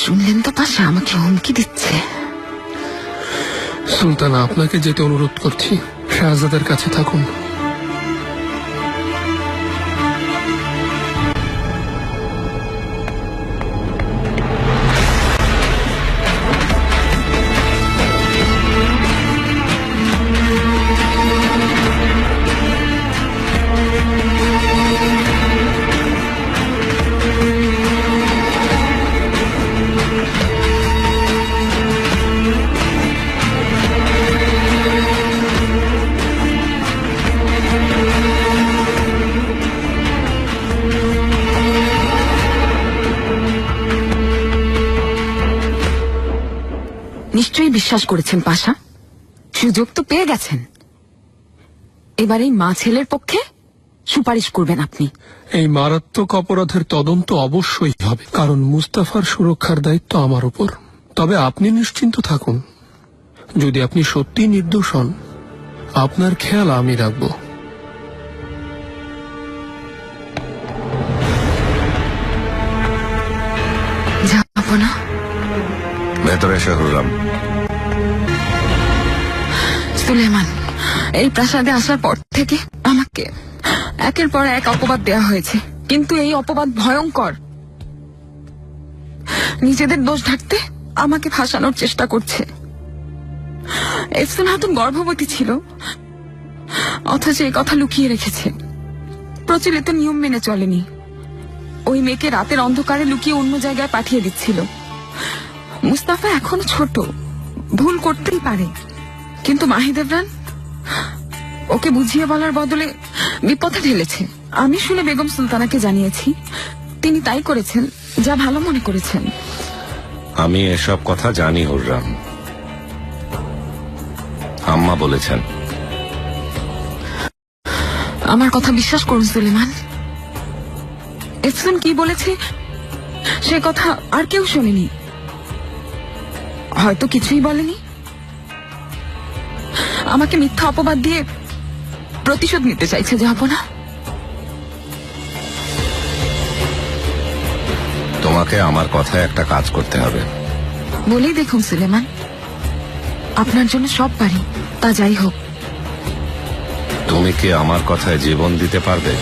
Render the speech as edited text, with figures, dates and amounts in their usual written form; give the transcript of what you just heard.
শুনলেন তো পাশা আমাকে হুমকি দিচ্ছে। সুলতানা, আপনাকে যেতে অনুরোধ করছি, শাহজাদের কাছে থাকুন। নিশ্চয়ই বিশ্বাস করেছেন পাশা, সুযোগ তো পেয়ে গেছেন। এবার এই মা ছেলের পক্ষে সুপারিশ করবেন আপনি। এই মারাত্মক অপরাধের তদন্ত অবশ্যই হবে, কারণ মুস্তাফার সুরক্ষার দায়িত্ব আমার উপর। তবে আপনি নিশ্চিন্ত থাকুন, যদি আপনি সত্যি নির্দোষ হন, আপনার খেয়াল আমি রাখব। যাব না? ভেতরে এসে হুররাম। সুলেমান, এই প্রাসাদে আসার পর থেকে আমাকে একের পর এক অপবাদ দেয়া হয়েছে, কিন্তু এই অপবাদ ভয়ঙ্কর। নিজেদের দোষ ঢাকতে আমাকে ফাঁসানোর চেষ্টা করছে। এফসুন হাতুন গর্ভবতী ছিল, অথচ এই কথা লুকিয়ে রেখেছে। প্রচলিত নিয়ম মেনে চলেনি। ওই মেয়েকে রাতের অন্ধকারে লুকিয়ে অন্য জায়গায় পাঠিয়ে দিচ্ছিল। মুস্তাফা এখনো ছোট, ভুল করতেই পারে, কিন্তু মাহিদেবরান ওকে বুঝিয়ে বলার বদলে বিপদে ঢেলেছে। আমি শুনে বেগম সুলতানাকে জানিয়েছি, তিনি তাই করেছেন যা ভালো মনে করেছেন। আমি এসব কথা জানি হুররাম, আম্মা বলেছেন। আমার কথা বিশ্বাস করুন সুলেমান, এফসুন কি বলেছে সে কথা আর কেউ শোনেনি। হয়তো কিছুই বলেনি। আমাকে মিথ্যা অপবাদ দিয়ে প্রতিশোধ নিতে চাইছে, যাব না? তোমাকে আমার কথায় একটা কাজ করতে হবে। বলেই দেখুন সুলেমান, আপনার জন্য সব পারি, তা যাই হোক। তুমি কি আমার কথায় জীবন দিতে পারবে?